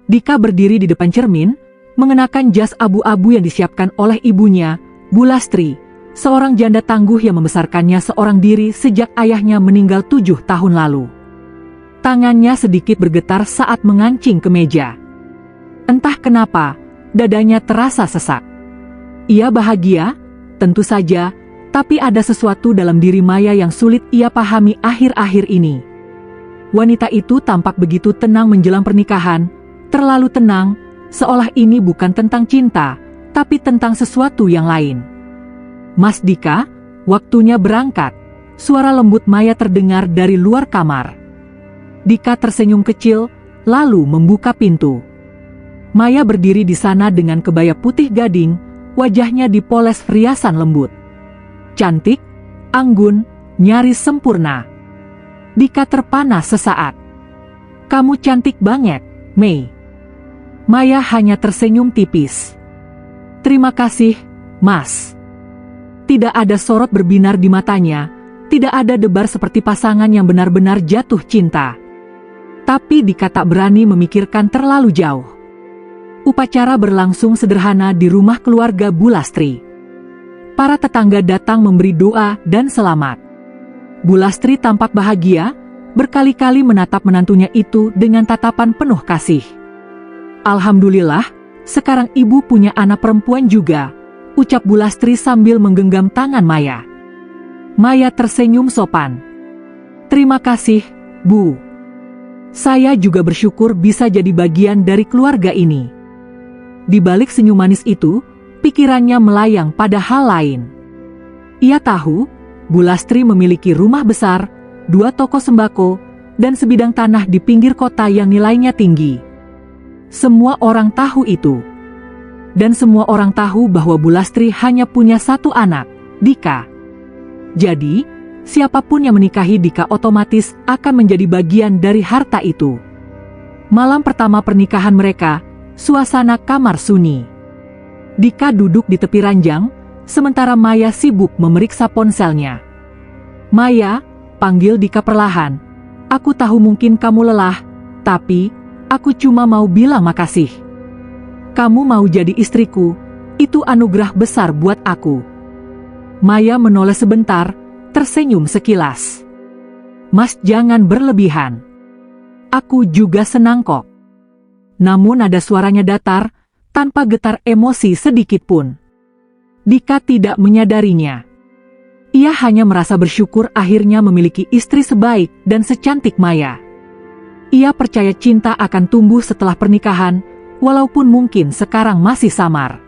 Dika berdiri di depan cermin, mengenakan jas abu-abu yang disiapkan oleh ibunya, Bu Lastri, seorang janda tangguh yang membesarkannya seorang diri sejak ayahnya meninggal 7 tahun lalu. Tangannya sedikit bergetar saat mengancing ke meja. Entah kenapa, dadanya terasa sesak. Ia bahagia, tentu saja, tapi ada sesuatu dalam diri Maya yang sulit ia pahami akhir-akhir ini. Wanita itu tampak begitu tenang menjelang pernikahan, terlalu tenang, seolah ini bukan tentang cinta, tapi tentang sesuatu yang lain. "Mas Dika, waktunya berangkat," suara lembut Maya terdengar dari luar kamar. Dika tersenyum kecil, lalu membuka pintu. Maya berdiri di sana dengan kebaya putih gading, wajahnya dipoles riasan lembut. Cantik, anggun, nyaris sempurna. Dika terpana sesaat. "Kamu cantik banget, Mei." Maya hanya tersenyum tipis. "Terima kasih, Mas." Tidak ada sorot berbinar di matanya, tidak ada debar seperti pasangan yang benar-benar jatuh cinta. Tapi Dika tak berani memikirkan terlalu jauh. Upacara berlangsung sederhana di rumah keluarga Bu Lastri. Para tetangga datang memberi doa dan selamat. Bu Lastri tampak bahagia, berkali-kali menatap menantunya itu dengan tatapan penuh kasih. "Alhamdulillah, sekarang ibu punya anak perempuan juga," ucap Bu Lastri sambil menggenggam tangan Maya. Maya tersenyum sopan. "Terima kasih, Bu. Saya juga bersyukur bisa jadi bagian dari keluarga ini." Di balik senyum manis itu, pikirannya melayang pada hal lain. Ia tahu, Bu Lastri memiliki rumah besar, 2 toko sembako, dan sebidang tanah di pinggir kota yang nilainya tinggi. Semua orang tahu itu. Dan semua orang tahu bahwa Bu Lastri hanya punya 1 anak, Dika. Jadi, siapapun yang menikahi Dika otomatis akan menjadi bagian dari harta itu. Malam pertama pernikahan mereka, suasana kamar sunyi. Dika duduk di tepi ranjang, sementara Maya sibuk memeriksa ponselnya. "Maya," panggil Dika perlahan. "Aku tahu mungkin kamu lelah, tapi aku cuma mau bilang makasih. Kamu mau jadi istriku, itu anugerah besar buat aku." Maya menoleh sebentar, tersenyum sekilas. "Mas, jangan berlebihan. Aku juga senang kok." Namun ada suaranya datar, tanpa getar emosi sedikit pun. Dika tidak menyadarinya. Ia hanya merasa bersyukur akhirnya memiliki istri sebaik dan secantik Maya. Ia percaya cinta akan tumbuh setelah pernikahan, walaupun mungkin sekarang masih samar.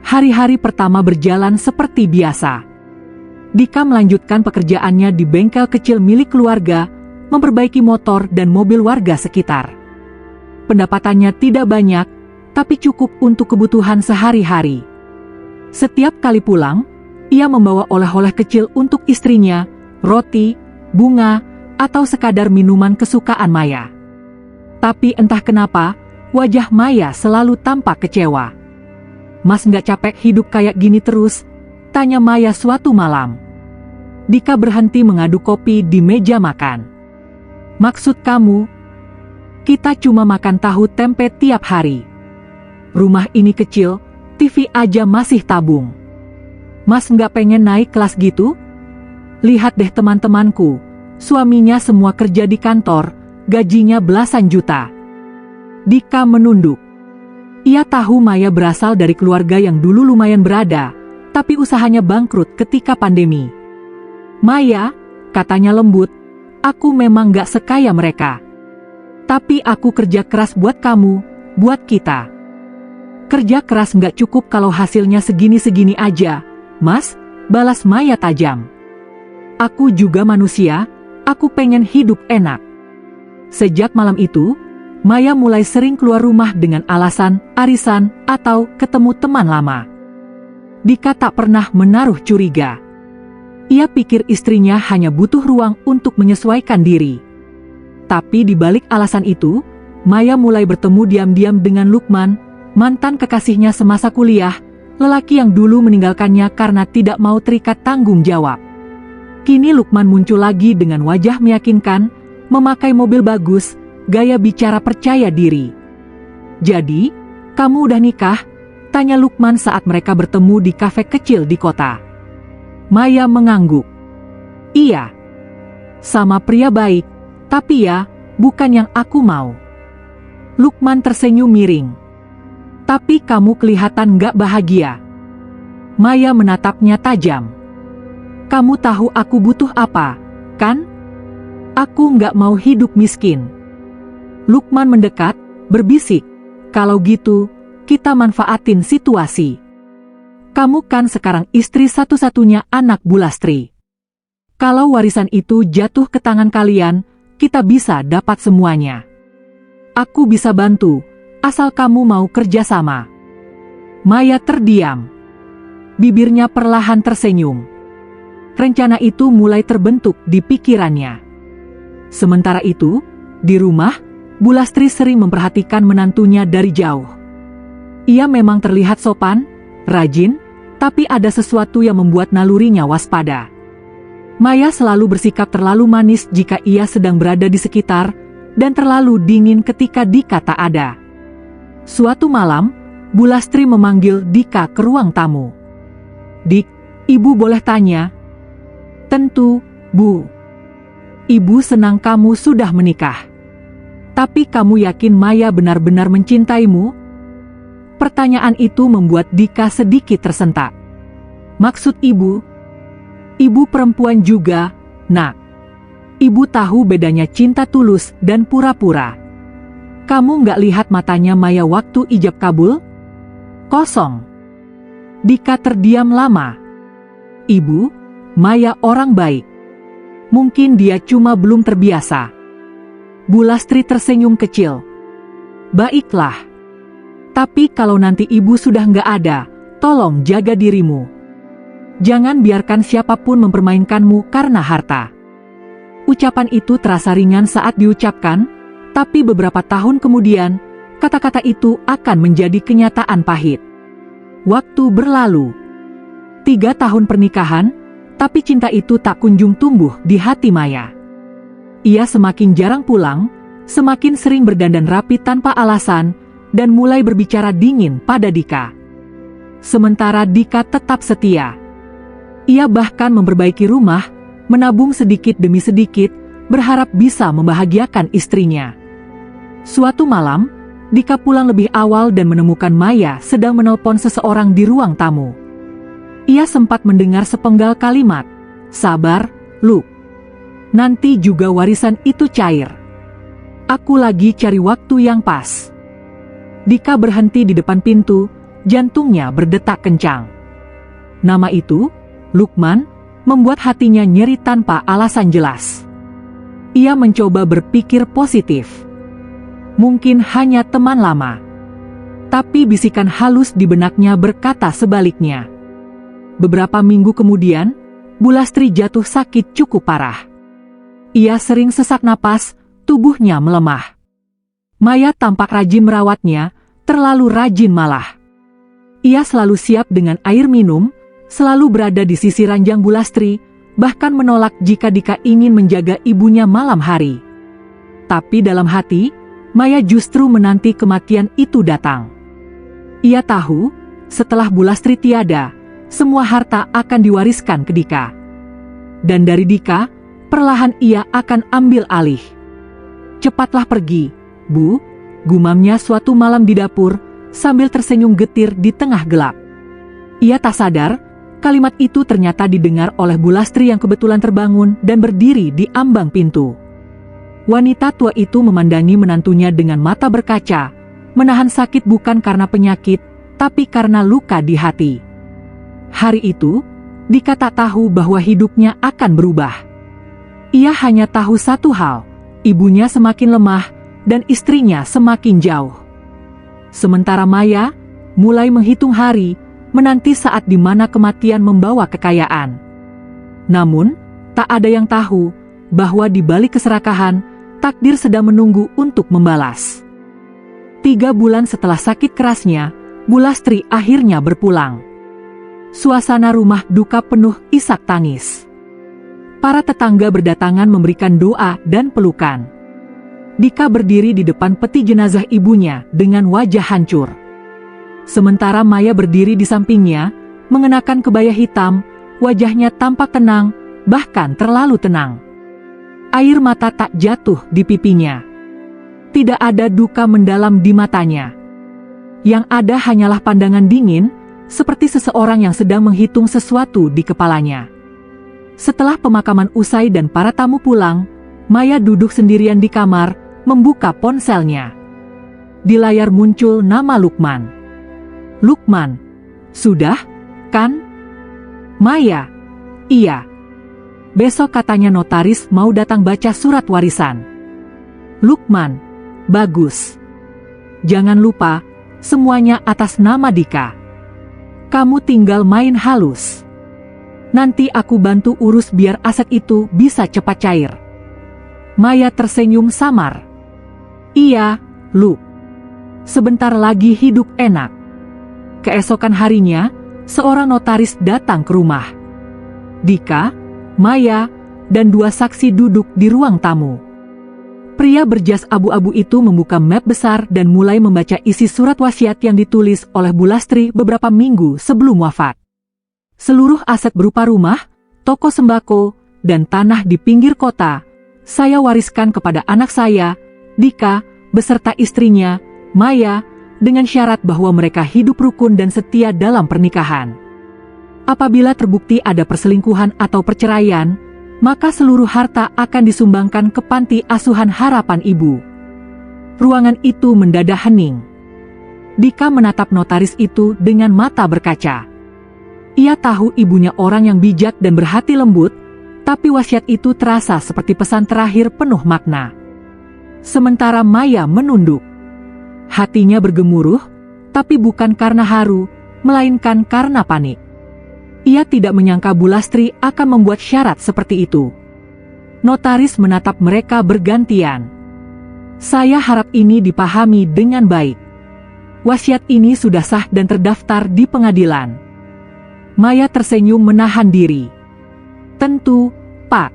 Hari-hari pertama berjalan seperti biasa. Dika melanjutkan pekerjaannya di bengkel kecil milik keluarga, memperbaiki motor dan mobil warga sekitar. Pendapatannya tidak banyak, tapi cukup untuk kebutuhan sehari-hari. Setiap kali pulang, ia membawa oleh-oleh kecil untuk istrinya, roti, bunga, atau sekadar minuman kesukaan Maya. Tapi entah kenapa, wajah Maya selalu tampak kecewa. "Mas, nggak capek hidup kayak gini terus?" tanya Maya suatu malam. Dika berhenti mengaduk kopi di meja makan. "Maksud kamu? Kita cuma makan tahu tempe tiap hari. Rumah ini kecil, TV aja masih tabung. Mas nggak pengen naik kelas gitu? Lihat deh teman-temanku, suaminya semua kerja di kantor, gajinya belasan juta." Dika menunduk. Ia tahu Maya berasal dari keluarga yang dulu lumayan berada, tapi usahanya bangkrut ketika pandemi. "Maya," katanya lembut, "aku memang gak sekaya mereka. Tapi aku kerja keras buat kamu, buat kita." "Kerja keras gak cukup kalau hasilnya segini-segini aja, Mas," balas Maya tajam. "Aku juga manusia, aku pengen hidup enak." Sejak malam itu, Maya mulai sering keluar rumah dengan alasan arisan atau ketemu teman lama. Dika tak pernah menaruh curiga. Ia pikir istrinya hanya butuh ruang untuk menyesuaikan diri. Tapi di balik alasan itu, Maya mulai bertemu diam-diam dengan Lukman, mantan kekasihnya semasa kuliah, lelaki yang dulu meninggalkannya karena tidak mau terikat tanggung jawab. Kini Lukman muncul lagi dengan wajah meyakinkan, memakai mobil bagus, gaya bicara percaya diri. "Jadi, kamu udah nikah?" tanya Lukman saat mereka bertemu di kafe kecil di kota. Maya mengangguk. "Iya. Sama pria baik, tapi ya, bukan yang aku mau." Lukman tersenyum miring. "Tapi kamu kelihatan gak bahagia." Maya menatapnya tajam. "Kamu tahu aku butuh apa, kan? Aku gak mau hidup miskin." Lukman mendekat, berbisik, "Kalau gitu, kita manfaatin situasi. Kamu kan sekarang istri satu-satunya anak Bulastri. Kalau warisan itu jatuh ke tangan kalian, kita bisa dapat semuanya. Aku bisa bantu, asal kamu mau kerja sama." Maya terdiam. Bibirnya perlahan tersenyum. Rencana itu mulai terbentuk di pikirannya. Sementara itu, di rumah, Bulastri sering memperhatikan menantunya dari jauh. Ia memang terlihat sopan, rajin, tapi ada sesuatu yang membuat nalurinya waspada. Maya selalu bersikap terlalu manis jika ia sedang berada di sekitar, dan terlalu dingin ketika Dika tak ada. Suatu malam, Bulastri memanggil Dika ke ruang tamu. "Dik, ibu boleh tanya?" "Tentu, Bu. Ibu senang kamu sudah menikah. Tapi kamu yakin Maya benar-benar mencintaimu?" Pertanyaan itu membuat Dika sedikit tersentak. "Maksud ibu?" "Ibu perempuan juga, Nak. Ibu tahu bedanya cinta tulus dan pura-pura. Kamu nggak lihat matanya Maya waktu ijab kabul? Kosong." Dika terdiam lama. "Ibu, Maya orang baik. Mungkin dia cuma belum terbiasa." Bulastri tersenyum kecil. "Baiklah. Tapi kalau nanti ibu sudah nggak ada, tolong jaga dirimu. Jangan biarkan siapapun mempermainkanmu karena harta." Ucapan itu terasa ringan saat diucapkan, tapi beberapa tahun kemudian, kata-kata itu akan menjadi kenyataan pahit. Waktu berlalu. 3 tahun pernikahan, tapi cinta itu tak kunjung tumbuh di hati Maya. Ia semakin jarang pulang, semakin sering berdandan rapi tanpa alasan, dan mulai berbicara dingin pada Dika. Sementara Dika tetap setia. Ia bahkan memperbaiki rumah, menabung sedikit demi sedikit, berharap bisa membahagiakan istrinya. Suatu malam, Dika pulang lebih awal dan menemukan Maya sedang menelpon seseorang di ruang tamu. Ia sempat mendengar sepenggal kalimat, "Sabar, Lu. Nanti juga warisan itu cair. Aku lagi cari waktu yang pas." Dika berhenti di depan pintu, jantungnya berdetak kencang. Nama itu, Lukman, membuat hatinya nyeri tanpa alasan jelas. Ia mencoba berpikir positif. Mungkin hanya teman lama. Tapi bisikan halus di benaknya berkata sebaliknya. Beberapa minggu kemudian, Bulastri jatuh sakit cukup parah. Ia sering sesak napas, tubuhnya melemah. Maya tampak rajin merawatnya, terlalu rajin malah. Ia selalu siap dengan air minum, selalu berada di sisi ranjang Bulastri, bahkan menolak jika Dika ingin menjaga ibunya malam hari. Tapi dalam hati, Maya justru menanti kematian itu datang. Ia tahu, setelah Bulastri tiada, semua harta akan diwariskan ke Dika. Dan dari Dika, perlahan ia akan ambil alih. "Cepatlah pergi, Bu," gumamnya suatu malam di dapur, sambil tersenyum getir di tengah gelap. Ia tak sadar, kalimat itu ternyata didengar oleh Bulastri yang kebetulan terbangun dan berdiri di ambang pintu. Wanita tua itu memandangi menantunya dengan mata berkaca, menahan sakit bukan karena penyakit, tapi karena luka di hati. Hari itu, Dika tak tahu bahwa hidupnya akan berubah. Ia hanya tahu satu hal, ibunya semakin lemah, dan istrinya semakin jauh. Sementara Maya mulai menghitung hari, menanti saat di mana kematian membawa kekayaan. Namun, tak ada yang tahu bahwa di balik keserakahan, takdir sedang menunggu untuk membalas. 3 bulan setelah sakit kerasnya, Bulastri akhirnya berpulang. Suasana rumah duka penuh isak tangis. Para tetangga berdatangan memberikan doa dan pelukan. Dika berdiri di depan peti jenazah ibunya dengan wajah hancur. Sementara Maya berdiri di sampingnya, mengenakan kebaya hitam, wajahnya tampak tenang, bahkan terlalu tenang. Air mata tak jatuh di pipinya. Tidak ada duka mendalam di matanya. Yang ada hanyalah pandangan dingin, seperti seseorang yang sedang menghitung sesuatu di kepalanya. Setelah pemakaman usai dan para tamu pulang, Maya duduk sendirian di kamar, membuka ponselnya. Di layar muncul nama Lukman. Lukman, sudah, kan? Maya, iya. Besok katanya notaris mau datang baca surat warisan. Lukman, bagus. Jangan lupa, semuanya atas nama Dika. Kamu tinggal main halus. Nanti aku bantu urus biar aset itu bisa cepat cair. Maya tersenyum samar. Iya, Luk. Sebentar lagi hidup enak. Keesokan harinya, seorang notaris datang ke rumah. Dika, Maya, dan 2 saksi duduk di ruang tamu. Pria berjas abu-abu itu membuka map besar dan mulai membaca isi surat wasiat yang ditulis oleh Bu Lastri beberapa minggu sebelum wafat. Seluruh aset berupa rumah, toko sembako, dan tanah di pinggir kota, saya wariskan kepada anak saya, Dika, beserta istrinya, Maya, dengan syarat bahwa mereka hidup rukun dan setia dalam pernikahan. Apabila terbukti ada perselingkuhan atau perceraian, maka seluruh harta akan disumbangkan ke panti asuhan harapan ibu. Ruangan itu mendadak hening. Dika menatap notaris itu dengan mata berkaca. Ia tahu ibunya orang yang bijak dan berhati lembut, tapi wasiat itu terasa seperti pesan terakhir penuh makna. Sementara Maya menunduk. Hatinya bergemuruh, tapi bukan karena haru, melainkan karena panik. Ia tidak menyangka Bu Lastri akan membuat syarat seperti itu. Notaris menatap mereka bergantian. Saya harap ini dipahami dengan baik. Wasiat ini sudah sah dan terdaftar di pengadilan. Maya tersenyum menahan diri. Tentu, Pak.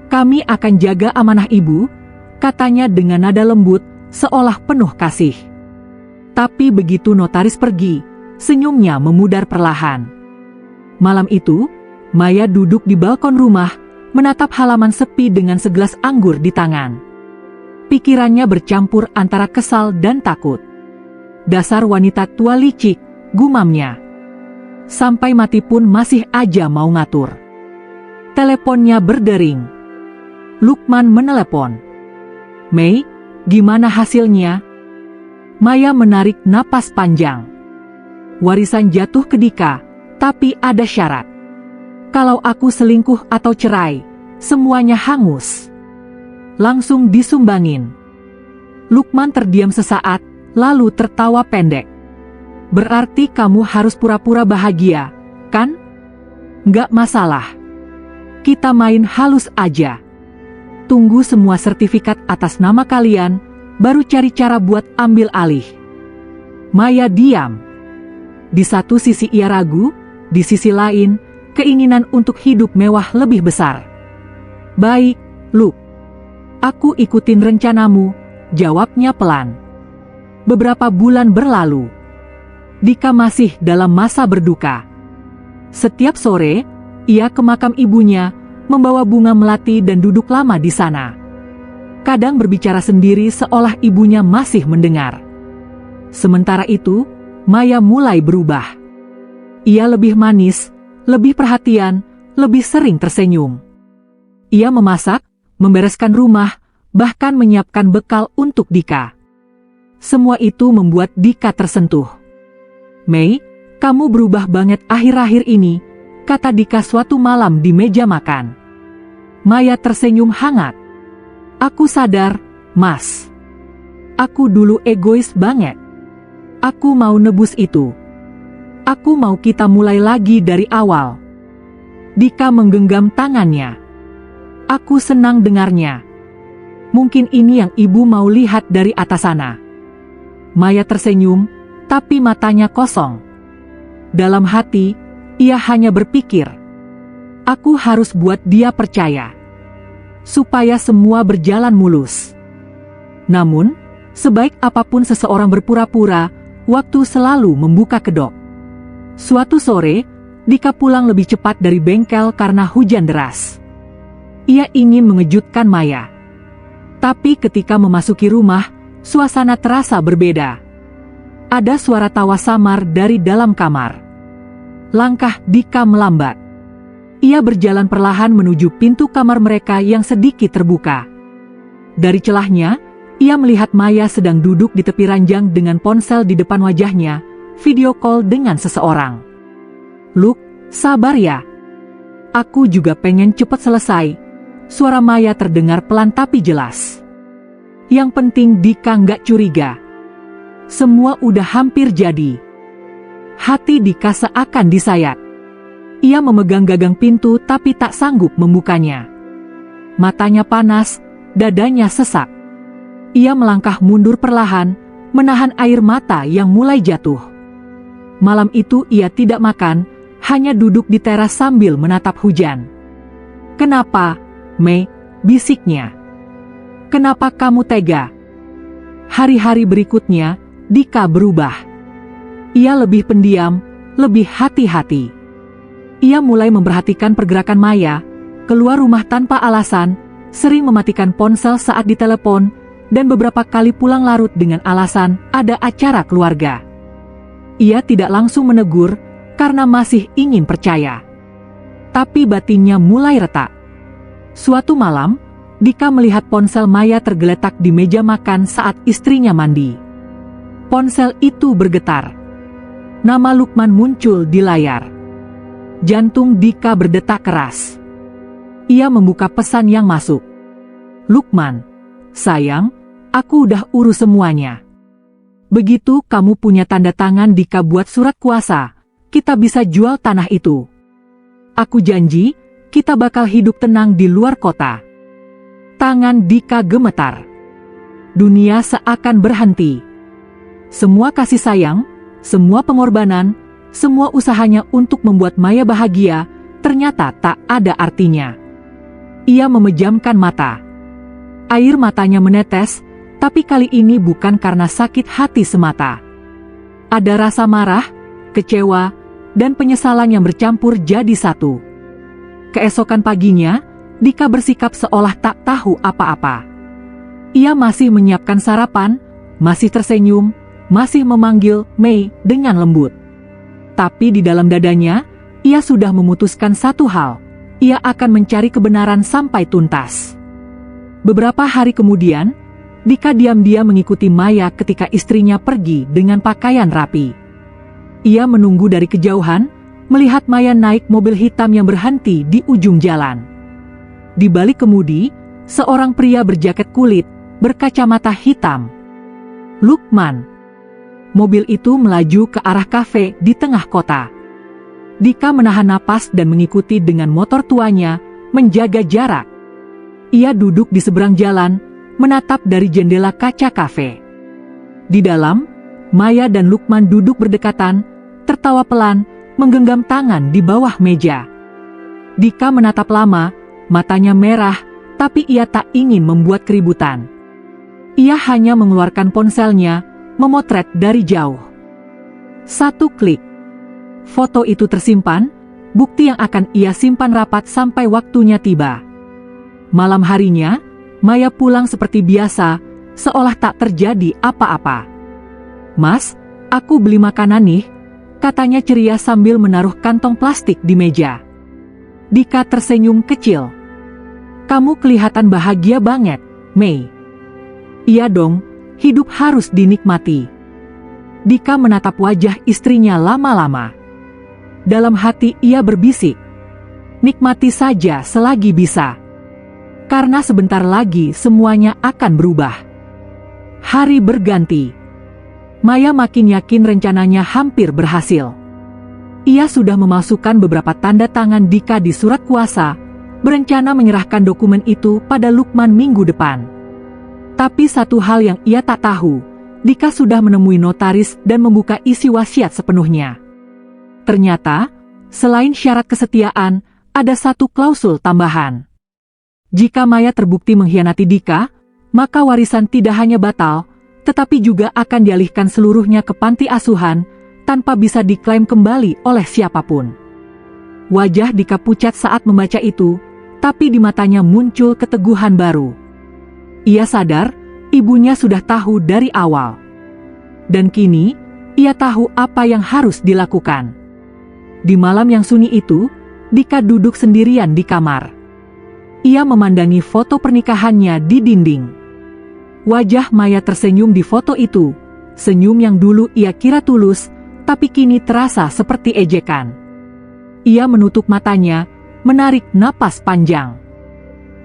Kami akan jaga amanah ibu, katanya dengan nada lembut, seolah penuh kasih. Tapi begitu notaris pergi, senyumnya memudar perlahan. Malam itu, Maya duduk di balkon rumah, menatap halaman sepi dengan segelas anggur di tangan. Pikirannya bercampur antara kesal dan takut. Dasar wanita tua licik, gumamnya. Sampai mati pun masih aja mau ngatur. Teleponnya berdering. Lukman menelepon. Mei, gimana hasilnya? Maya menarik napas panjang. Warisan jatuh ke Dika. Tapi ada syarat. Kalau aku selingkuh atau cerai, semuanya hangus. Langsung disumbangin. Lukman terdiam sesaat, lalu tertawa pendek. Berarti kamu harus pura-pura bahagia, kan? Nggak masalah. Kita main halus aja. Tunggu semua sertifikat atas nama kalian, baru cari cara buat ambil alih. Maya diam. Di satu sisi ia ragu, di sisi lain, keinginan untuk hidup mewah lebih besar. Baik, Luk. Aku ikutin rencanamu, jawabnya pelan. Beberapa bulan berlalu. Dika masih dalam masa berduka. Setiap sore, ia ke makam ibunya, membawa bunga melati dan duduk lama di sana. Kadang berbicara sendiri seolah ibunya masih mendengar. Sementara itu, Maya mulai berubah. Ia lebih manis, lebih perhatian, lebih sering tersenyum. Ia memasak, membereskan rumah, bahkan menyiapkan bekal untuk Dika. Semua itu membuat Dika tersentuh. Mei, kamu berubah banget akhir-akhir ini, kata Dika suatu malam di meja makan. Maya tersenyum hangat. Aku sadar, Mas. Aku dulu egois banget. Aku mau nebus itu. Aku mau kita mulai lagi dari awal. Dika menggenggam tangannya. Aku senang dengarnya. Mungkin ini yang ibu mau lihat dari atas sana. Maya tersenyum, tapi matanya kosong. Dalam hati, ia hanya berpikir, aku harus buat dia percaya. Supaya semua berjalan mulus. Namun, sebaik apapun seseorang berpura-pura, waktu selalu membuka kedok. Suatu sore, Dika pulang lebih cepat dari bengkel karena hujan deras. Ia ingin mengejutkan Maya. Tapi ketika memasuki rumah, suasana terasa berbeda. Ada suara tawa samar dari dalam kamar. Langkah Dika melambat. Ia berjalan perlahan menuju pintu kamar mereka yang sedikit terbuka. Dari celahnya, ia melihat Maya sedang duduk di tepi ranjang dengan ponsel di depan wajahnya, video call dengan seseorang. "Luk, sabar ya. Aku juga pengen cepat selesai." Suara Maya terdengar pelan tapi jelas. Yang penting Dika nggak curiga. Semua udah hampir jadi. Hati Dika seakan disayat. Ia memegang gagang pintu tapi tak sanggup membukanya. Matanya panas, dadanya sesak. Ia melangkah mundur perlahan, menahan air mata yang mulai jatuh. Malam itu ia tidak makan, hanya duduk di teras sambil menatap hujan. "Kenapa, Mei?" bisiknya. "Kenapa kamu tega?" Hari-hari berikutnya, Dika berubah. Ia lebih pendiam, lebih hati-hati. Ia mulai memperhatikan pergerakan Maya, keluar rumah tanpa alasan, sering mematikan ponsel saat ditelepon, dan beberapa kali pulang larut dengan alasan ada acara keluarga. Ia tidak langsung menegur, karena masih ingin percaya. Tapi batinnya mulai retak. Suatu malam, Dika melihat ponsel Maya tergeletak di meja makan saat istrinya mandi. Ponsel itu bergetar. Nama Lukman muncul di layar. Jantung Dika berdetak keras. Ia membuka pesan yang masuk. "Lukman, sayang, aku udah urus semuanya. Begitu kamu punya tanda tangan Dika buat surat kuasa, kita bisa jual tanah itu. Aku janji, kita bakal hidup tenang di luar kota." Tangan Dika gemetar. Dunia seakan berhenti. Semua kasih sayang, semua pengorbanan, semua usahanya untuk membuat Maya bahagia, ternyata tak ada artinya. Ia memejamkan mata. Air matanya menetes, tapi kali ini bukan karena sakit hati semata. Ada rasa marah, kecewa, dan penyesalan yang bercampur jadi satu. Keesokan paginya, Dika bersikap seolah tak tahu apa-apa. Ia masih menyiapkan sarapan, masih tersenyum, masih memanggil Mei dengan lembut. Tapi di dalam dadanya, ia sudah memutuskan satu hal, ia akan mencari kebenaran sampai tuntas. Beberapa hari kemudian, Dika diam-diam mengikuti Maya ketika istrinya pergi dengan pakaian rapi. Ia menunggu dari kejauhan, melihat Maya naik mobil hitam yang berhenti di ujung jalan. Di balik kemudi, seorang pria berjaket kulit, berkacamata hitam. "Lukman." Mobil itu melaju ke arah kafe di tengah kota. Dika menahan napas dan mengikuti dengan motor tuanya, menjaga jarak. Ia duduk di seberang jalan, menatap dari jendela kaca kafe. Di dalam, Maya dan Lukman duduk berdekatan, tertawa pelan, menggenggam tangan di bawah meja. Dika menatap lama, matanya merah, tapi ia tak ingin membuat keributan. Ia hanya mengeluarkan ponselnya, memotret dari jauh. Satu klik. Foto itu tersimpan, bukti yang akan ia simpan rapat sampai waktunya tiba. Malam harinya, Maya pulang seperti biasa, seolah tak terjadi apa-apa. "Mas, aku beli makanan nih," katanya ceria sambil menaruh kantong plastik di meja. Dika tersenyum kecil. "Kamu kelihatan bahagia banget, Mei." "Iya dong, hidup harus dinikmati." Dika menatap wajah istrinya lama-lama. Dalam hati ia berbisik, "Nikmati saja selagi bisa. Karena sebentar lagi semuanya akan berubah." Hari berganti. Maya makin yakin rencananya hampir berhasil. Ia sudah memasukkan beberapa tanda tangan Dika di surat kuasa, berencana menyerahkan dokumen itu pada Lukman minggu depan. Tapi satu hal yang ia tak tahu, Dika sudah menemui notaris dan membuka isi wasiat sepenuhnya. Ternyata, selain syarat kesetiaan, ada satu klausul tambahan. Jika Maya terbukti mengkhianati Dika, maka warisan tidak hanya batal, tetapi juga akan dialihkan seluruhnya ke panti asuhan, tanpa bisa diklaim kembali oleh siapapun. Wajah Dika pucat saat membaca itu, tapi di matanya muncul keteguhan baru. Ia sadar, ibunya sudah tahu dari awal. Dan kini, ia tahu apa yang harus dilakukan. Di malam yang sunyi itu, Dika duduk sendirian di kamar. Ia memandangi foto pernikahannya di dinding. Wajah Maya tersenyum di foto itu, senyum yang dulu ia kira tulus, tapi kini terasa seperti ejekan. Ia menutup matanya, menarik napas panjang.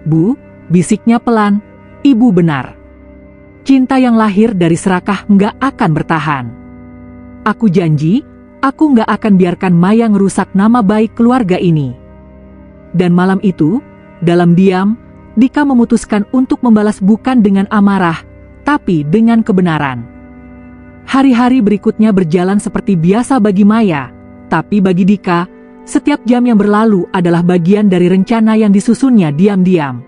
"Bu," bisiknya pelan, "ibu benar. Cinta yang lahir dari serakah nggak akan bertahan. Aku janji, aku nggak akan biarkan Maya ngerusak nama baik keluarga ini." Dan malam itu, dalam diam, Dika memutuskan untuk membalas bukan dengan amarah, tapi dengan kebenaran. Hari-hari berikutnya berjalan seperti biasa bagi Maya, tapi bagi Dika, setiap jam yang berlalu adalah bagian dari rencana yang disusunnya diam-diam.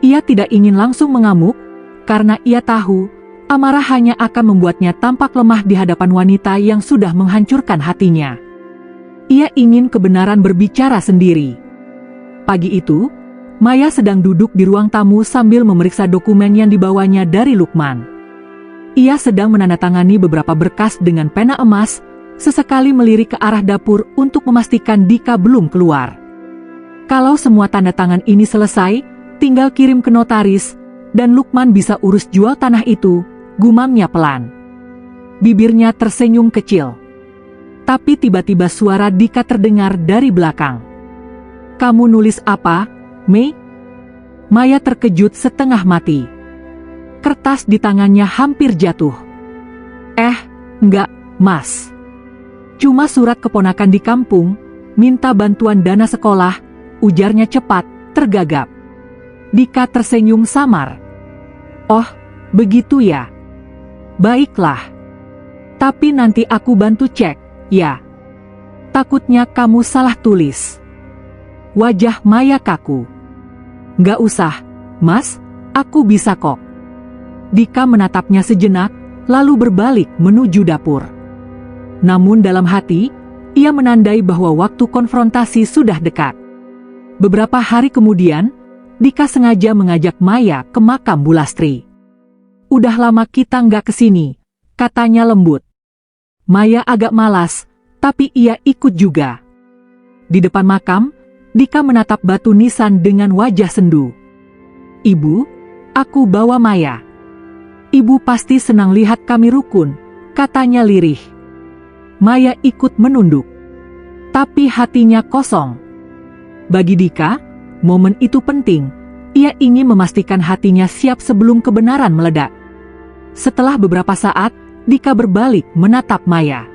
Ia tidak ingin langsung mengamuk, karena ia tahu, amarah hanya akan membuatnya tampak lemah di hadapan wanita yang sudah menghancurkan hatinya. Ia ingin kebenaran berbicara sendiri. Pagi itu, Maya sedang duduk di ruang tamu sambil memeriksa dokumen yang dibawanya dari Lukman. Ia sedang menandatangani beberapa berkas dengan pena emas, sesekali melirik ke arah dapur untuk memastikan Dika belum keluar. Kalau semua tanda tangan ini selesai, tinggal kirim ke notaris, dan Lukman bisa urus jual tanah itu, gumamnya pelan. Bibirnya tersenyum kecil. Tapi tiba-tiba suara Dika terdengar dari belakang. "Kamu nulis apa, Mei?" Maya terkejut setengah mati. Kertas di tangannya hampir jatuh. Enggak, Mas. Cuma surat keponakan di kampung, minta bantuan dana sekolah," ujarnya cepat, tergagap. Dika tersenyum samar. "Oh, begitu ya. Baiklah. Tapi nanti aku bantu cek, ya. Takutnya kamu salah tulis." Wajah Maya kaku. "Nggak usah, Mas, aku bisa kok." Dika menatapnya sejenak, lalu berbalik menuju dapur. Namun dalam hati, ia menandai bahwa waktu konfrontasi sudah dekat. Beberapa hari kemudian, Dika sengaja mengajak Maya ke makam Bulastri. "Udah lama kita nggak kesini," katanya lembut. Maya agak malas, tapi ia ikut juga. Di depan makam, Dika menatap batu nisan dengan wajah sendu. "Ibu, aku bawa Maya. Ibu pasti senang lihat kami rukun," katanya lirih. Maya ikut menunduk. Tapi hatinya kosong. Bagi Dika, momen itu penting. Ia ingin memastikan hatinya siap sebelum kebenaran meledak. Setelah beberapa saat, Dika berbalik menatap Maya.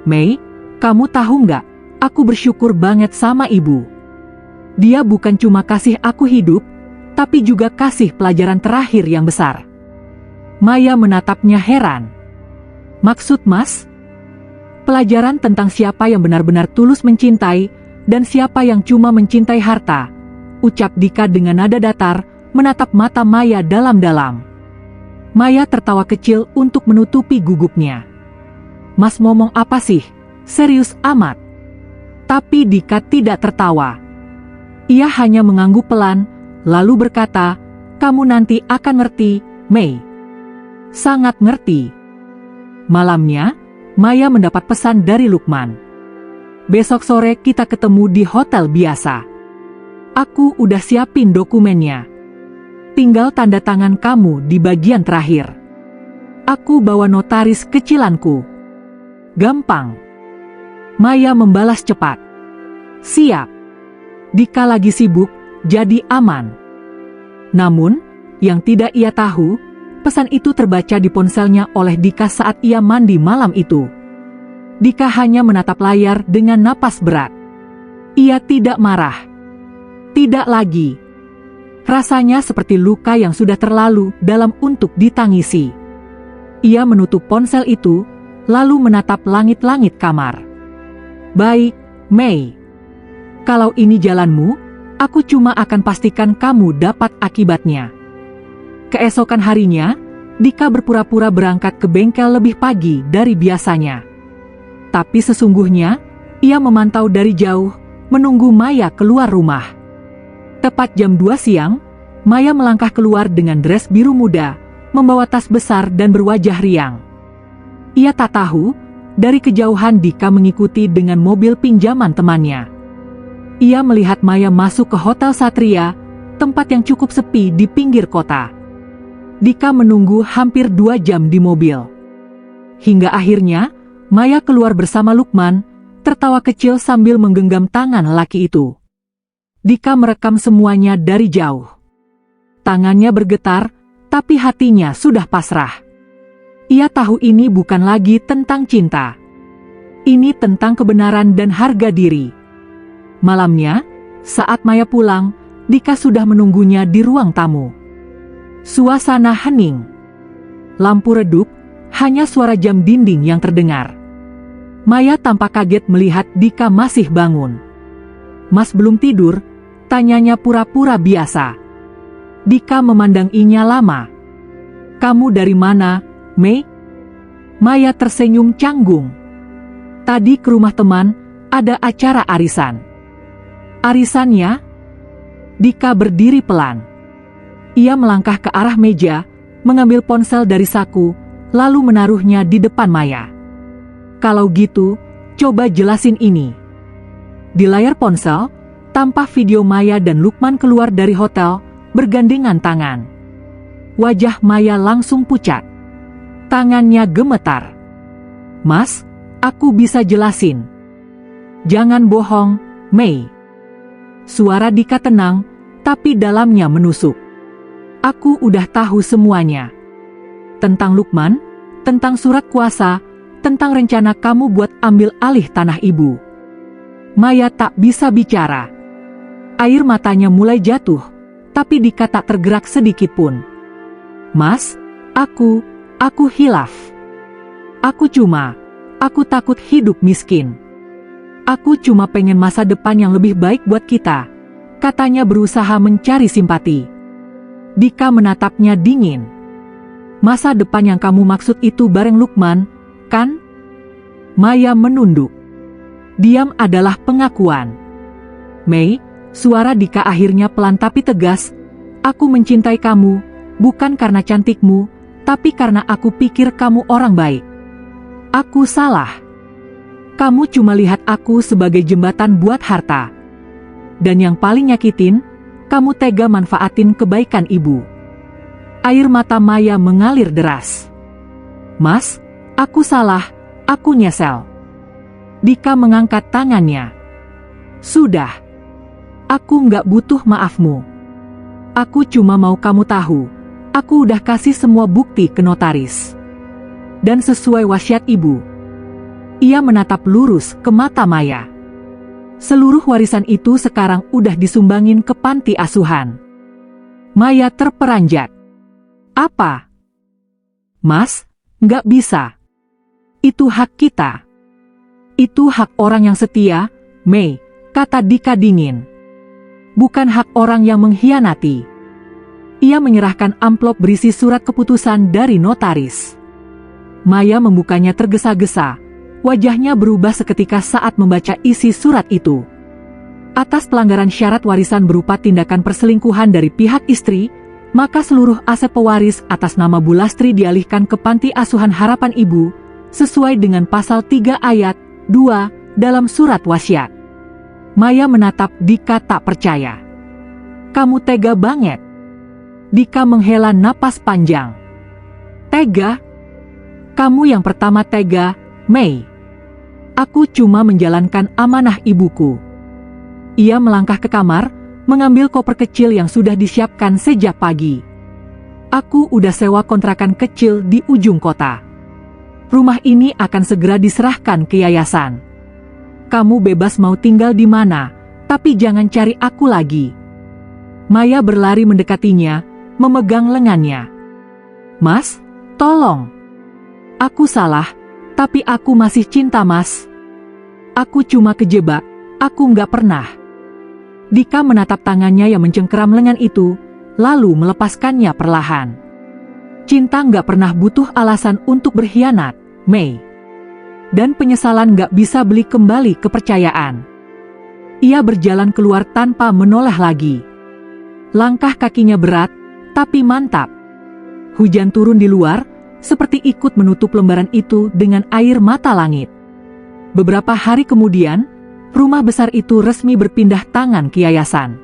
"Mei, kamu tahu nggak? Aku bersyukur banget sama ibu. Dia bukan cuma kasih aku hidup, tapi juga kasih pelajaran terakhir yang besar." Maya menatapnya heran. "Maksud Mas?" "Pelajaran tentang siapa yang benar-benar tulus mencintai, dan siapa yang cuma mencintai harta," ucap Dika dengan nada datar, menatap mata Maya dalam-dalam. Maya tertawa kecil untuk menutupi gugupnya. "Mas ngomong apa sih? Serius amat?" Tapi Dika tidak tertawa. Ia hanya mengangguk pelan, lalu berkata, "Kamu nanti akan ngerti, Mei. Sangat ngerti." Malamnya, Maya mendapat pesan dari Lukman. "Besok sore kita ketemu di hotel biasa. Aku udah siapin dokumennya. Tinggal tanda tangan kamu di bagian terakhir. Aku bawa notaris kecilanku. Gampang." Maya membalas cepat. "Siap. Dika lagi sibuk, jadi aman." Namun, yang tidak ia tahu, pesan itu terbaca di ponselnya oleh Dika saat ia mandi malam itu. Dika hanya menatap layar dengan napas berat. Ia tidak marah. Tidak lagi. Rasanya seperti luka yang sudah terlalu dalam untuk ditangisi. Ia menutup ponsel itu, lalu menatap langit-langit kamar. "Baik, Mei. Kalau ini jalanmu, aku cuma akan pastikan kamu dapat akibatnya." Keesokan harinya, Dika berpura-pura berangkat ke bengkel lebih pagi dari biasanya. Tapi sesungguhnya, ia memantau dari jauh, menunggu Maya keluar rumah. Tepat jam 2 siang, Maya melangkah keluar dengan dress biru muda, membawa tas besar dan berwajah riang. Ia tak tahu, dari kejauhan Dika mengikuti dengan mobil pinjaman temannya. Ia melihat Maya masuk ke Hotel Satria, tempat yang cukup sepi di pinggir kota. Dika menunggu hampir 2 jam di mobil. Hingga akhirnya, Maya keluar bersama Lukman, tertawa kecil sambil menggenggam tangan laki itu. Dika merekam semuanya dari jauh. Tangannya bergetar, tapi hatinya sudah pasrah. Ia tahu ini bukan lagi tentang cinta. Ini tentang kebenaran dan harga diri. Malamnya, saat Maya pulang, Dika sudah menunggunya di ruang tamu. Suasana hening. Lampu redup, hanya suara jam dinding yang terdengar. Maya tampak kaget melihat Dika masih bangun. "Mas belum tidur?" tanyanya pura-pura biasa. Dika memandanginya lama. "Kamu dari mana, Mei?" Maya tersenyum canggung. "Tadi ke rumah teman, ada acara arisan." "Arisannya?" Dika berdiri pelan. Ia melangkah ke arah meja, mengambil ponsel dari saku, lalu menaruhnya di depan Maya. "Kalau gitu, coba jelasin ini." Di layar ponsel, tampak video Maya dan Lukman keluar dari hotel, bergandengan tangan. Wajah Maya langsung pucat. Tangannya gemetar. "Mas, aku bisa jelasin." "Jangan bohong, Mei." Suara Dika tenang, tapi dalamnya menusuk. "Aku udah tahu semuanya. Tentang Lukman, tentang surat kuasa, tentang rencana kamu buat ambil alih tanah ibu." Maya tak bisa bicara. Air matanya mulai jatuh, tapi Dika tak tergerak sedikit pun. "Mas, aku hilaf. Aku takut hidup miskin. Aku cuma pengen masa depan yang lebih baik buat kita," katanya berusaha mencari simpati. Dika menatapnya dingin. "Masa depan yang kamu maksud itu bareng Lukman, kan?" Maya menunduk. Diam adalah pengakuan. "Mei," suara Dika akhirnya pelan tapi tegas, "aku mencintai kamu, bukan karena cantikmu, tapi karena aku pikir kamu orang baik. Aku salah. Kamu cuma lihat aku sebagai jembatan buat harta. Dan yang paling nyakitin, kamu tega manfaatin kebaikan ibu." Air mata Maya mengalir deras. "Mas, aku salah, aku nyesel." Dika mengangkat tangannya. "Sudah. Aku nggak butuh maafmu. Aku cuma mau kamu tahu, aku udah kasih semua bukti ke notaris. Dan sesuai wasiat ibu." Ia menatap lurus ke mata Maya. "Seluruh warisan itu sekarang udah disumbangin ke panti asuhan." Maya terperanjat. "Apa?" "Mas, nggak bisa. Itu hak kita. Itu hak orang yang setia, Mei," kata Dika dingin. "Bukan hak orang yang mengkhianati." Ia menyerahkan amplop berisi surat keputusan dari notaris. Maya membukanya tergesa-gesa. Wajahnya berubah seketika saat membaca isi surat itu. Atas pelanggaran syarat warisan berupa tindakan perselingkuhan dari pihak istri, maka seluruh aset pewaris atas nama Bulastri dialihkan ke Panti Asuhan Harapan Ibu, sesuai dengan pasal 3 ayat 2 dalam surat wasiat. Maya menatap Dika tak percaya. "Kamu tega banget." Dika menghela napas panjang. "Tega? Kamu yang pertama tega, Mei. Aku cuma menjalankan amanah ibuku." Ia melangkah ke kamar, mengambil koper kecil yang sudah disiapkan sejak pagi. "Aku udah sewa kontrakan kecil di ujung kota. Rumah ini akan segera diserahkan ke yayasan. Kamu bebas mau tinggal di mana, tapi jangan cari aku lagi." Maya berlari mendekatinya, memegang lengannya. "Mas, tolong. Aku salah, tapi aku masih cinta Mas. Aku cuma kejebak, aku nggak pernah." Dika menatap tangannya yang mencengkeram lengan itu, lalu melepaskannya perlahan. Cinta nggak pernah butuh alasan untuk berkhianat, Mei. Dan penyesalan nggak bisa beli kembali kepercayaan. Ia berjalan keluar tanpa menoleh lagi. Langkah kakinya berat, tapi mantap. Hujan turun di luar, seperti ikut menutup lembaran itu dengan air mata langit. Beberapa hari kemudian, rumah besar itu resmi berpindah tangan ke yayasan.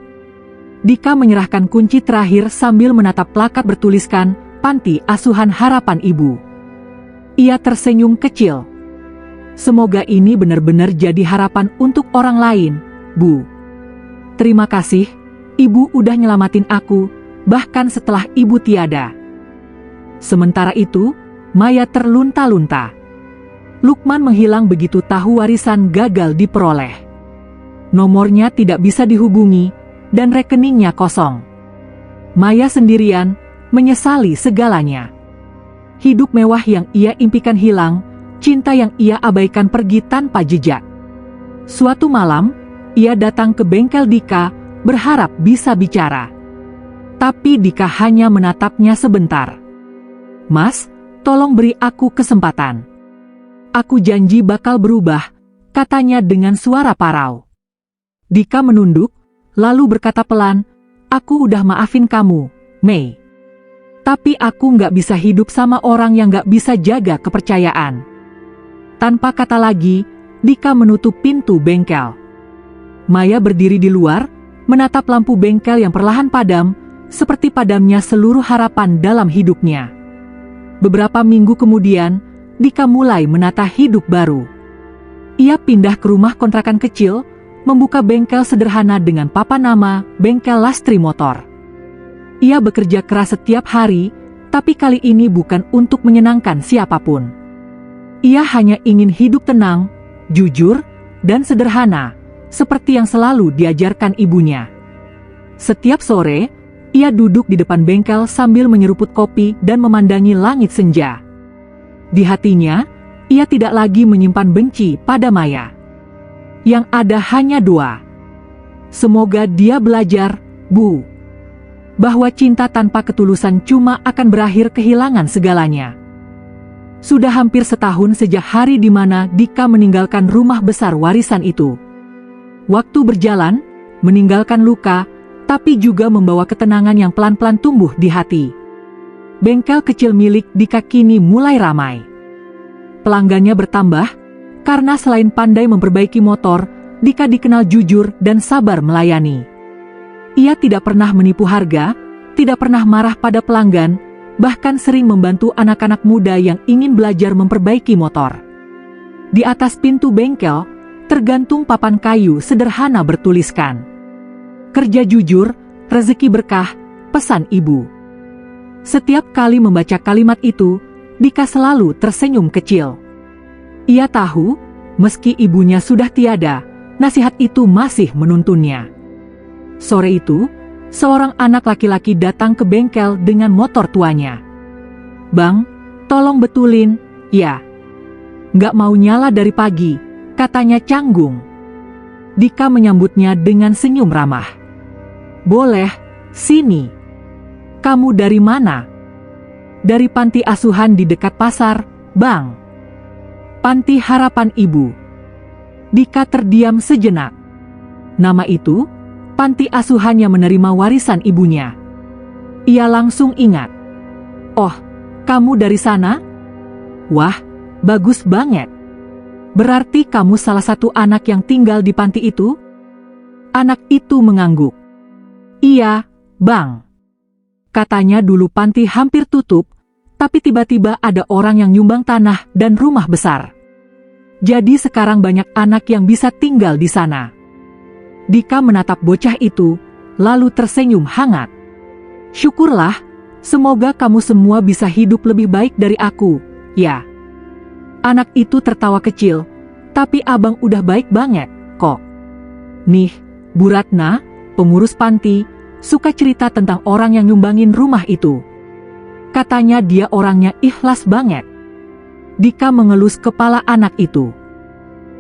Dika menyerahkan kunci terakhir sambil menatap plakat bertuliskan, Panti Asuhan Harapan Ibu. Ia tersenyum kecil. Semoga ini benar-benar jadi harapan untuk orang lain, Bu. Terima kasih, Ibu udah nyelamatin aku, bahkan setelah Ibu tiada. Sementara itu, Maya terlunta-lunta. Lukman menghilang begitu tahu warisan gagal diperoleh. Nomornya tidak bisa dihubungi, dan rekeningnya kosong. Maya sendirian, menyesali segalanya. Hidup mewah yang ia impikan hilang, cinta yang ia abaikan pergi tanpa jejak. Suatu malam, ia datang ke bengkel Dika, berharap bisa bicara. Tapi Dika hanya menatapnya sebentar. Mas, tolong beri aku kesempatan. Aku janji bakal berubah, katanya dengan suara parau. Dika menunduk, lalu berkata pelan, aku udah maafin kamu, Mei. Tapi aku nggak bisa hidup sama orang yang nggak bisa jaga kepercayaan. Tanpa kata lagi, Dika menutup pintu bengkel. Maya berdiri di luar, menatap lampu bengkel yang perlahan padam, seperti padamnya seluruh harapan dalam hidupnya. Beberapa minggu kemudian, Dika mulai menata hidup baru. Ia pindah ke rumah kontrakan kecil, membuka bengkel sederhana dengan papan nama Bengkel Lastri Motor. Ia bekerja keras setiap hari, tapi kali ini bukan untuk menyenangkan siapapun. Ia hanya ingin hidup tenang, jujur, dan sederhana, seperti yang selalu diajarkan ibunya. Setiap sore, ia duduk di depan bengkel sambil menyeruput kopi dan memandangi langit senja. Di hatinya, ia tidak lagi menyimpan benci pada Maya. Yang ada hanya dua. Semoga dia belajar, Bu, bahwa cinta tanpa ketulusan cuma akan berakhir kehilangan segalanya. Sudah hampir setahun sejak hari di mana Dika meninggalkan rumah besar warisan itu. Waktu berjalan, meninggalkan luka, tapi juga membawa ketenangan yang pelan-pelan tumbuh di hati. Bengkel kecil milik Dika kini mulai ramai. Pelanggannya bertambah, karena selain pandai memperbaiki motor, Dika dikenal jujur dan sabar melayani. Ia tidak pernah menipu harga, tidak pernah marah pada pelanggan, bahkan sering membantu anak-anak muda yang ingin belajar memperbaiki motor. Di atas pintu bengkel, tergantung papan kayu sederhana bertuliskan, kerja jujur, rezeki berkah, pesan ibu. Setiap kali membaca kalimat itu, Dika selalu tersenyum kecil. Ia tahu, meski ibunya sudah tiada, nasihat itu masih menuntunnya. Sore itu, seorang anak laki-laki datang ke bengkel dengan motor tuanya. Bang, tolong betulin, ya. Nggak mau nyala dari pagi, katanya canggung. Dika menyambutnya dengan senyum ramah. Boleh, sini. Kamu dari mana? Dari panti asuhan di dekat pasar, Bang. Panti Harapan Ibu. Dika terdiam sejenak. Nama itu, panti asuhan yang menerima warisan ibunya. Ia langsung ingat. Oh, kamu dari sana? Wah, bagus banget. Berarti kamu salah satu anak yang tinggal di panti itu? Anak itu mengangguk. Iya, Bang. Katanya dulu panti hampir tutup, tapi tiba-tiba ada orang yang nyumbang tanah dan rumah besar. Jadi sekarang banyak anak yang bisa tinggal di sana. Dika menatap bocah itu, lalu tersenyum hangat. Syukurlah, semoga kamu semua bisa hidup lebih baik dari aku, ya. Anak itu tertawa kecil, tapi abang udah baik banget, kok. Nih, Bu Ratna, pengurus panti, suka cerita tentang orang yang nyumbangin rumah itu. Katanya dia orangnya ikhlas banget. Dika mengelus kepala anak itu.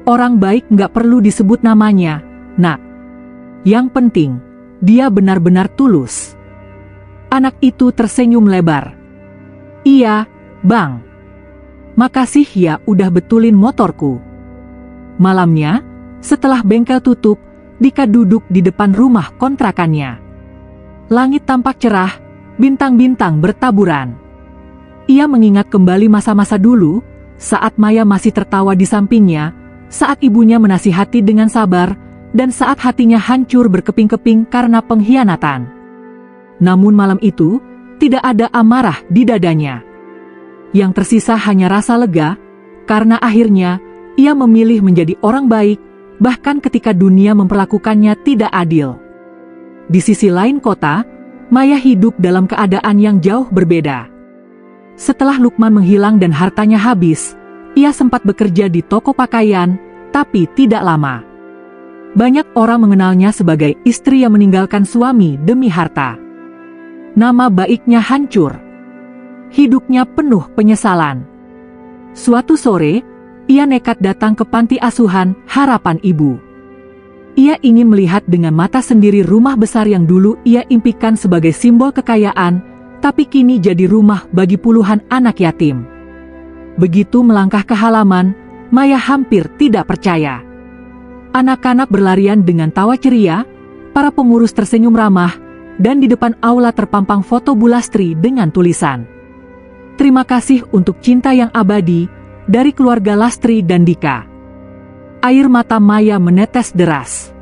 Orang baik nggak perlu disebut namanya, Nak. Yang penting, dia benar-benar tulus. Anak itu tersenyum lebar. Iya, Bang. Makasih ya udah betulin motorku. Malamnya, setelah bengkel tutup, Dika duduk di depan rumah kontrakannya. Langit tampak cerah, bintang-bintang bertaburan. Ia mengingat kembali masa-masa dulu, saat Maya masih tertawa di sampingnya, saat ibunya menasihati dengan sabar, dan saat hatinya hancur berkeping-keping karena pengkhianatan. Namun malam itu, tidak ada amarah di dadanya. Yang tersisa hanya rasa lega, karena akhirnya, ia memilih menjadi orang baik, bahkan ketika dunia memperlakukannya tidak adil. Di sisi lain kota, Maya hidup dalam keadaan yang jauh berbeda. Setelah Lukman menghilang dan hartanya habis, ia sempat bekerja di toko pakaian, tapi tidak lama. Banyak orang mengenalnya sebagai istri yang meninggalkan suami demi harta. Nama baiknya hancur. Hidupnya penuh penyesalan. Suatu sore, ia nekat datang ke panti asuhan Harapan Ibu. Ia ingin melihat dengan mata sendiri rumah besar yang dulu ia impikan sebagai simbol kekayaan, tapi kini jadi rumah bagi puluhan anak yatim. Begitu melangkah ke halaman, Maya hampir tidak percaya. Anak-anak berlarian dengan tawa ceria, para pengurus tersenyum ramah, dan di depan aula terpampang foto Bu Lastri dengan tulisan, "Terima kasih untuk cinta yang abadi, dari keluarga Lastri dan Dika." Air mata Maya menetes deras.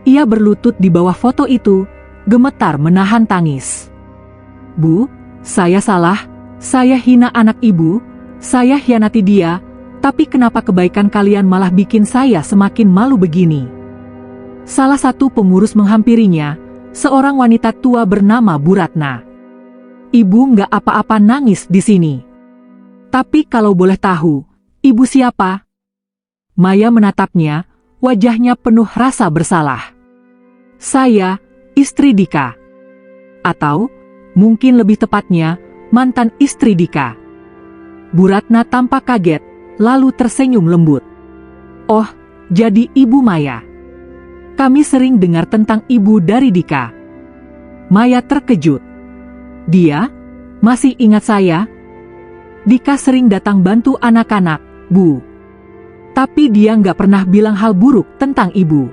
Ia berlutut di bawah foto itu, gemetar menahan tangis. "Bu, saya salah, saya hina anak ibu, saya hianati dia, tapi kenapa kebaikan kalian malah bikin saya semakin malu begini?" Salah satu pengurus menghampirinya, seorang wanita tua bernama Bu Ratna. "Ibu nggak apa-apa nangis di sini. Tapi kalau boleh tahu, ibu siapa?" Maya menatapnya, wajahnya penuh rasa bersalah. "Saya, istri Dika. Atau, mungkin lebih tepatnya, mantan istri Dika." Bu Ratna tampak kaget, lalu tersenyum lembut. "Oh, jadi ibu Maya. Kami sering dengar tentang ibu dari Dika." Maya terkejut. "Dia? Masih ingat saya? Dika sering datang bantu anak-anak, Bu. Tapi dia nggak pernah bilang hal buruk tentang ibu.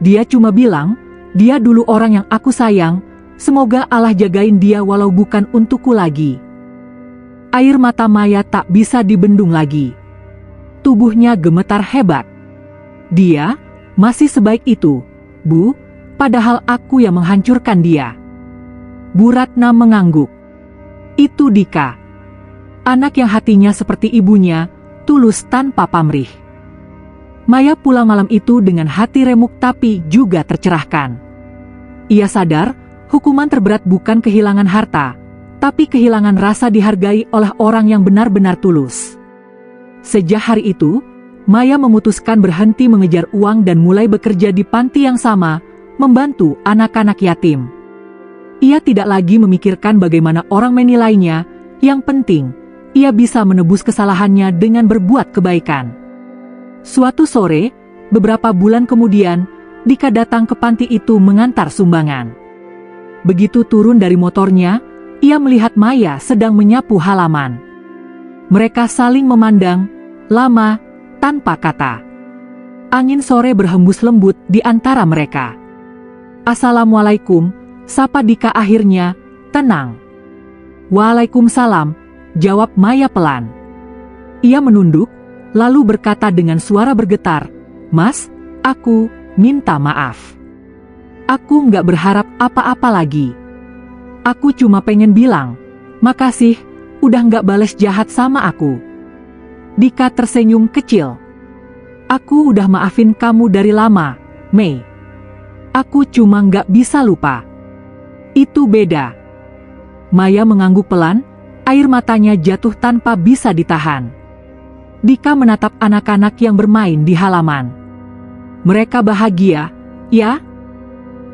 Dia cuma bilang, dia dulu orang yang aku sayang, semoga Allah jagain dia walau bukan untukku lagi." Air mata Maya tak bisa dibendung lagi. Tubuhnya gemetar hebat. "Dia masih sebaik itu, Bu, padahal aku yang menghancurkan dia." Bu Ratna mengangguk. "Itu Dika. Anak yang hatinya seperti ibunya, tulus tanpa pamrih." Maya pulang malam itu dengan hati remuk tapi juga tercerahkan. Ia sadar, hukuman terberat bukan kehilangan harta, tapi kehilangan rasa dihargai oleh orang yang benar-benar tulus. Sejak hari itu, Maya memutuskan berhenti mengejar uang dan mulai bekerja di panti yang sama, membantu anak-anak yatim. Ia tidak lagi memikirkan bagaimana orang menilainya, yang penting, ia bisa menebus kesalahannya dengan berbuat kebaikan. Suatu sore, beberapa bulan kemudian, Dika datang ke panti itu mengantar sumbangan. Begitu turun dari motornya, ia melihat Maya sedang menyapu halaman. Mereka saling memandang, lama, tanpa kata. Angin sore berhembus lembut di antara mereka. "Assalamualaikum," sapa Dika akhirnya, tenang. "Waalaikumsalam," jawab Maya pelan. Ia menunduk, lalu berkata dengan suara bergetar, "Mas, aku minta maaf. Aku nggak berharap apa-apa lagi. Aku cuma pengen bilang, makasih, udah nggak bales jahat sama aku." Dika tersenyum kecil. "Aku udah maafin kamu dari lama, Mei. Aku cuma nggak bisa lupa. Itu beda." Maya mengangguk pelan, air matanya jatuh tanpa bisa ditahan. Dika menatap anak-anak yang bermain di halaman. "Mereka bahagia, ya?"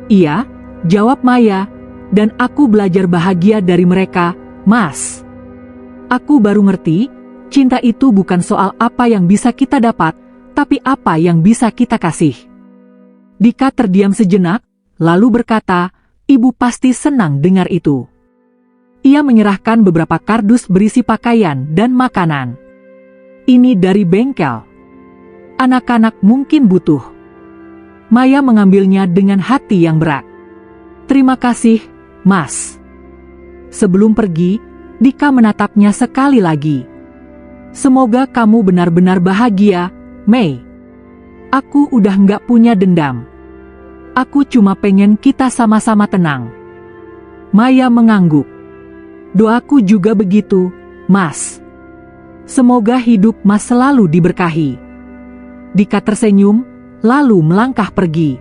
"Iya," jawab Maya, "dan aku belajar bahagia dari mereka, Mas. Aku baru ngerti, cinta itu bukan soal apa yang bisa kita dapat, tapi apa yang bisa kita kasih." Dika terdiam sejenak, lalu berkata, Ibu pasti senang dengar itu. Ia menyerahkan beberapa kardus berisi pakaian dan makanan. Ini dari bengkel. Anak-anak mungkin butuh. Maya mengambilnya dengan hati yang berat. Terima kasih, Mas. Sebelum pergi, Dika menatapnya sekali lagi. Semoga kamu benar-benar bahagia, Mei. Aku udah nggak punya dendam. Aku cuma pengen kita sama-sama tenang. Maya mengangguk. Doaku juga begitu, Mas. Semoga hidup Mas selalu diberkahi. Dika tersenyum, lalu melangkah pergi.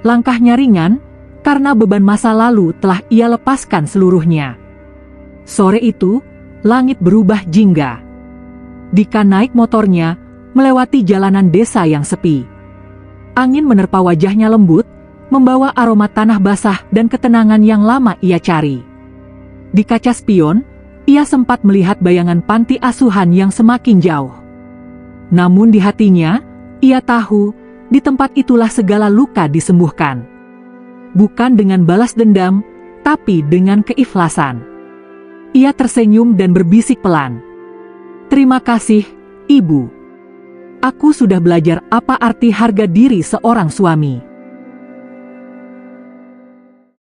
Langkahnya ringan, karena beban masa lalu telah ia lepaskan seluruhnya. Sore itu, langit berubah jingga. Dika naik motornya, melewati jalanan desa yang sepi. Angin menerpa wajahnya lembut, membawa aroma tanah basah dan ketenangan yang lama ia cari. Di kaca spion, ia sempat melihat bayangan panti asuhan yang semakin jauh. Namun di hatinya, ia tahu, di tempat itulah segala luka disembuhkan. Bukan dengan balas dendam, tapi dengan keikhlasan. Ia tersenyum dan berbisik pelan. Terima kasih, Ibu. Aku sudah belajar apa arti harga diri seorang suami.